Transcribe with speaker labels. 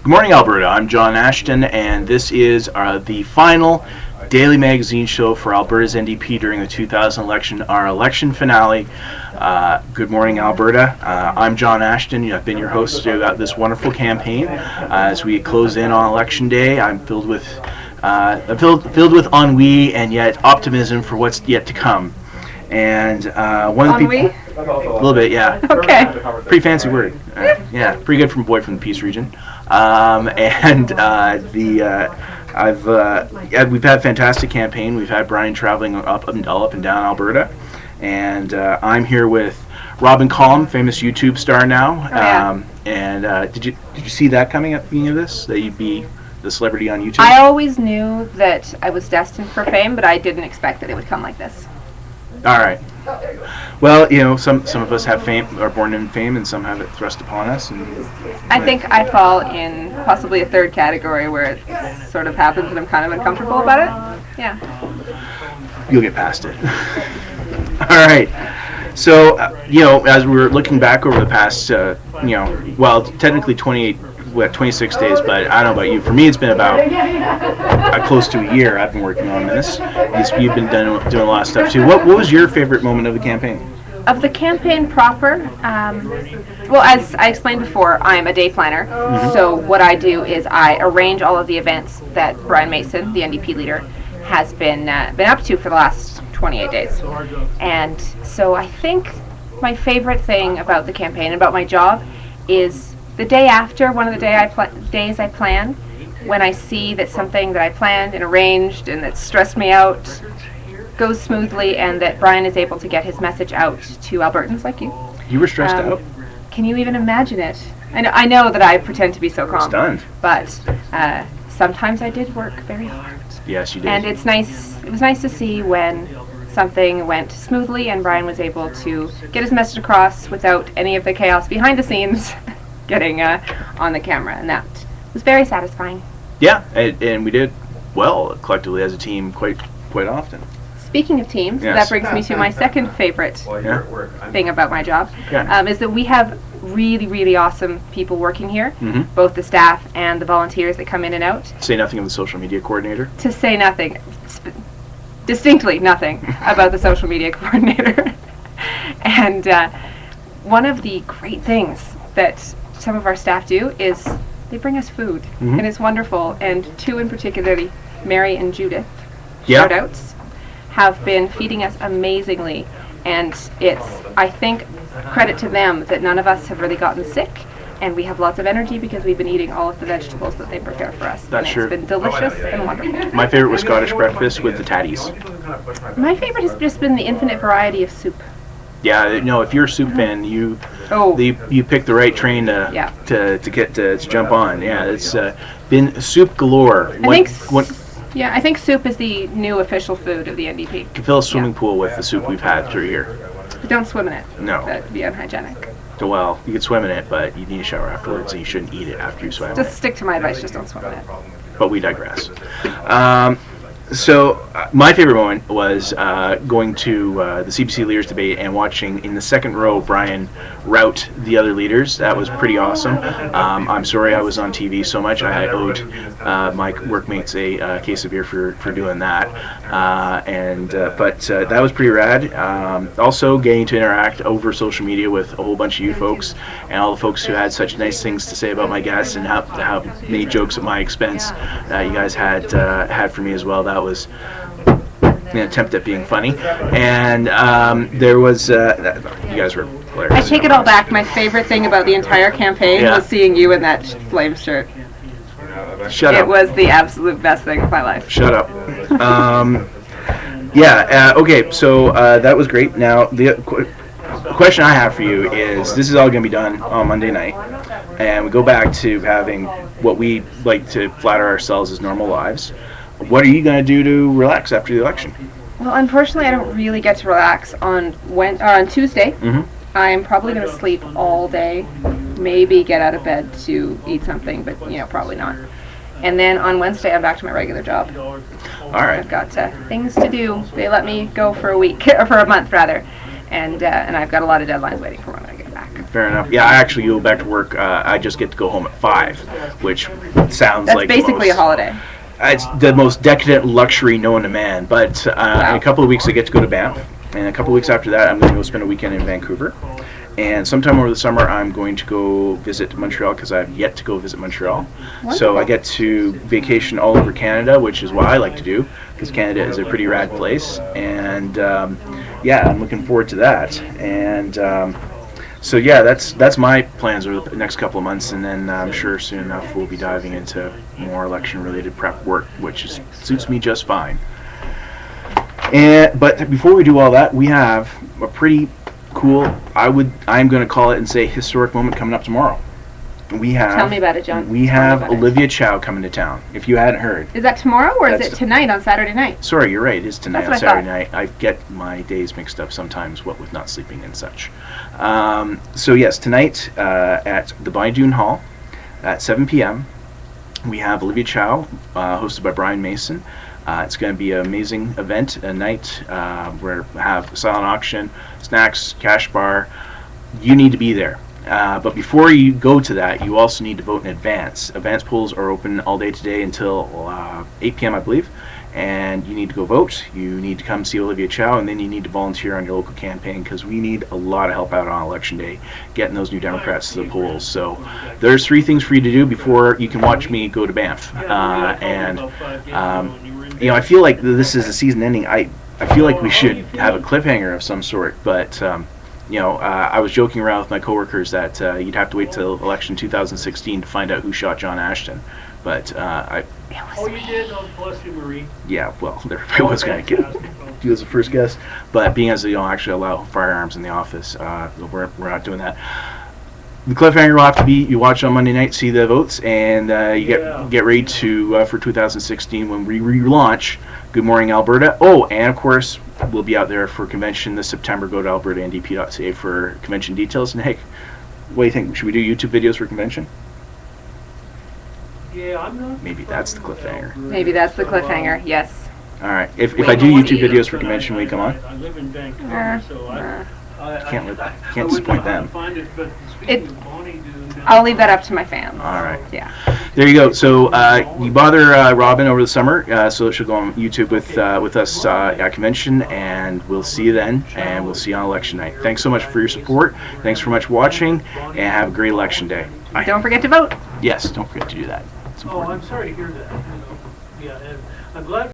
Speaker 1: Good morning, Alberta. I'm John Ashton, and this is the final daily magazine show for Alberta's NDP during the 2000 election, our election finale. Good morning, Alberta. I'm John Ashton. I've been your host throughout this wonderful campaign. As we close in on Election Day, I'm filled with ennui and yet optimism for what's yet to come. And one of the people, a little bit, yeah.
Speaker 2: Okay.
Speaker 1: Pretty fancy word. Yeah, pretty good from a boy from the Peace region. We've had a fantastic campaign. We've had Brian traveling up and down Alberta, and I'm here with Robin Collum, famous YouTube star now. Did you see that coming at the beginning of this, that you'd be the celebrity on YouTube?
Speaker 2: I always knew that I was destined for fame, but I didn't expect that it would come like this.
Speaker 1: All right. Well, some of us have fame, are born in fame, and some have it thrust upon us. And
Speaker 2: I think I fall in possibly a third category where it sort of happens and I'm kind of uncomfortable about it. Yeah.
Speaker 1: You'll get past it. All right. So, as we're looking back over the past, technically 26 days, but I don't know about you. For me, it's been about close to a year I've been working on this. You've been doing a lot of stuff too. What was your favorite moment of the campaign?
Speaker 2: Of the campaign proper, as I explained before, I'm a day planner. Mm-hmm. So what I do is I arrange all of the events that Brian Mason, the NDP leader, has been up to for the last 28 days. And so I think my favorite thing about the campaign, about my job, is the day after, one of the days I plan, when I see that something that I planned and arranged and that stressed me out goes smoothly, and that Brian is able to get his message out to Albertans like you.
Speaker 1: You were stressed out?
Speaker 2: Can you even imagine it? I know that I pretend to be so calm.
Speaker 1: Stunned.
Speaker 2: But sometimes I did work very hard.
Speaker 1: Yes, you did.
Speaker 2: And it was nice to see when something went smoothly and Brian was able to get his message across without any of the chaos behind the scenes getting on the camera, and that was very satisfying.
Speaker 1: Yeah, and we did well collectively as a team quite often.
Speaker 2: Speaking of teams,
Speaker 1: yes.
Speaker 2: That brings me to my second favorite thing about my job, is that we have really, really awesome people working here, mm-hmm. both the staff and the volunteers that come in and out.
Speaker 1: Say nothing of the social media coordinator?
Speaker 2: To say nothing, distinctly nothing about the social media coordinator. And one of the great things that some of our staff do is they bring us food, mm-hmm. and it's wonderful. And two in particularly, Mary and Judith, shout outs, have been feeding us amazingly, and it's, I think, credit to them that none of us have really gotten sick, and we have lots of energy because we've been eating all of the vegetables that they prepare for us.
Speaker 1: That's true.
Speaker 2: It's been delicious and wonderful.
Speaker 1: My favorite was Scottish breakfast with the tatties.
Speaker 2: My favorite has just been the infinite variety of soup.
Speaker 1: Yeah, no, if you're a soup fan, you pick the right train to jump on. Yeah, it's been soup galore.
Speaker 2: I think soup is the new official food of the NDP.
Speaker 1: You can fill a swimming pool with the soup we've had through here.
Speaker 2: But don't swim in it.
Speaker 1: No.
Speaker 2: That would be unhygienic.
Speaker 1: Well, you could swim in it, but you need a shower afterwards, and you shouldn't eat it after you swim in it.
Speaker 2: Just stick to my advice, just don't swim in it.
Speaker 1: But we digress. So my favorite moment was going to the CBC leaders debate and watching in the second row Brian rout the other leaders. That was pretty awesome. I'm sorry I was on TV so much. I owed my workmates a case of beer for doing that. But that was pretty rad. Also getting to interact over social media with a whole bunch of you folks and all the folks who had such nice things to say about my guests and how many jokes at my expense that you guys had for me as well. That was an attempt at being funny, and there was you guys were hilarious.
Speaker 2: I take it all back. My favorite thing about the entire campaign was seeing you in that flame shirt.
Speaker 1: Shut up.
Speaker 2: It was the absolute best thing of my life.
Speaker 1: Shut up. Okay, so that was great. Now the question I have for you is, this is all going to be done on Monday night, and we go back to having what we like to flatter ourselves as normal lives. What are you going to do to relax after the election?
Speaker 2: Well, unfortunately, I don't really get to relax on Tuesday.
Speaker 1: Mm-hmm.
Speaker 2: I'm probably going to sleep all day, maybe get out of bed to eat something, but probably not. And then on Wednesday, I'm back to my regular job.
Speaker 1: All right.
Speaker 2: I've got things to do. They let me go for a week, or for a month rather, and I've got a lot of deadlines waiting for when I get back.
Speaker 1: Fair enough. Yeah, I actually go back to work. I just get to go home at 5, which sounds
Speaker 2: That's
Speaker 1: like
Speaker 2: basically a holiday.
Speaker 1: It's the most decadent luxury known to man. But in a couple of weeks, I get to go to Banff, and a couple of weeks after that, I'm going to go spend a weekend in Vancouver. And sometime over the summer, I'm going to go visit Montreal because I've yet to go visit Montreal.
Speaker 2: Wonderful.
Speaker 1: So I get to vacation all over Canada, which is what I like to do because Canada is a pretty rad place. And yeah, I'm looking forward to that. And so yeah, that's my plans over the next couple of months. And then I'm sure soon enough we'll be diving into more election-related prep work, which suits me just fine. But before we do all that, we have a pretty cool, I'm going to call it and say historic moment coming up tomorrow.
Speaker 2: Tell me about it, John.
Speaker 1: We have Olivia Chow coming to town, if you hadn't heard.
Speaker 2: Is that tomorrow or is it tonight on Saturday night?
Speaker 1: Sorry, you're right, it is tonight on
Speaker 2: That's what I
Speaker 1: Saturday night. I get my days mixed up sometimes, what with not sleeping and such. So yes, tonight at the Bindune Hall at 7 p.m. we have Olivia Chow, hosted by Brian Mason. It's going to be an amazing event, a night where we have silent auction, snacks, cash bar. You need to be there. But before you go to that, you also need to vote in advance. Advance polls are open all day today until 8 p.m., I believe. And you need to go vote. You need to come see Olivia Chow, and then you need to volunteer on your local campaign because we need a lot of help out on Election Day getting those New Democrats to the polls. So there's 3 things for you to do before you can watch me go to Banff. You know, I feel like this is a season ending. I feel like we should have a cliffhanger of some sort, but you know, I was joking around with my coworkers that you'd have to wait till election 2016 to find out who shot John Ashton. But
Speaker 2: It was
Speaker 3: you did? Oh, bless you, Marie.
Speaker 1: yeah, well, everybody was going to get you as a first guest, but being as they don't actually allow firearms in the office, we're not doing that. The cliffhanger will have to be you watch on Monday night, see the votes, and you get ready to for 2016 when we relaunch Good Morning Alberta. Oh, and of course we'll be out there for convention this September. Go to albertandp.ca for convention details. And hey, what do you think? Should we do YouTube videos for convention?
Speaker 3: Yeah, I'm not.
Speaker 1: Maybe that's the cliffhanger.
Speaker 2: Maybe that's the cliffhanger. Yes.
Speaker 1: All right. If I do YouTube videos for convention, will you come on?
Speaker 3: I live in Vancouver, so I
Speaker 1: Can't disappoint them.
Speaker 3: find it, but
Speaker 2: It-
Speaker 3: speaking of Bonnie, dude,
Speaker 2: I'll leave that up to my fans.
Speaker 1: All right.
Speaker 2: Yeah.
Speaker 1: There you go. So you bother Robin over the summer, so she'll go on YouTube with us at convention, and we'll see you then, and we'll see you on election night. Thanks so much for your support. Thanks for much watching, and have a great election day. Bye.
Speaker 2: Don't forget to vote.
Speaker 1: Yes, don't forget to do that. It's
Speaker 3: oh,
Speaker 1: important.
Speaker 3: I'm sorry to hear that. You know, yeah, and I'm glad.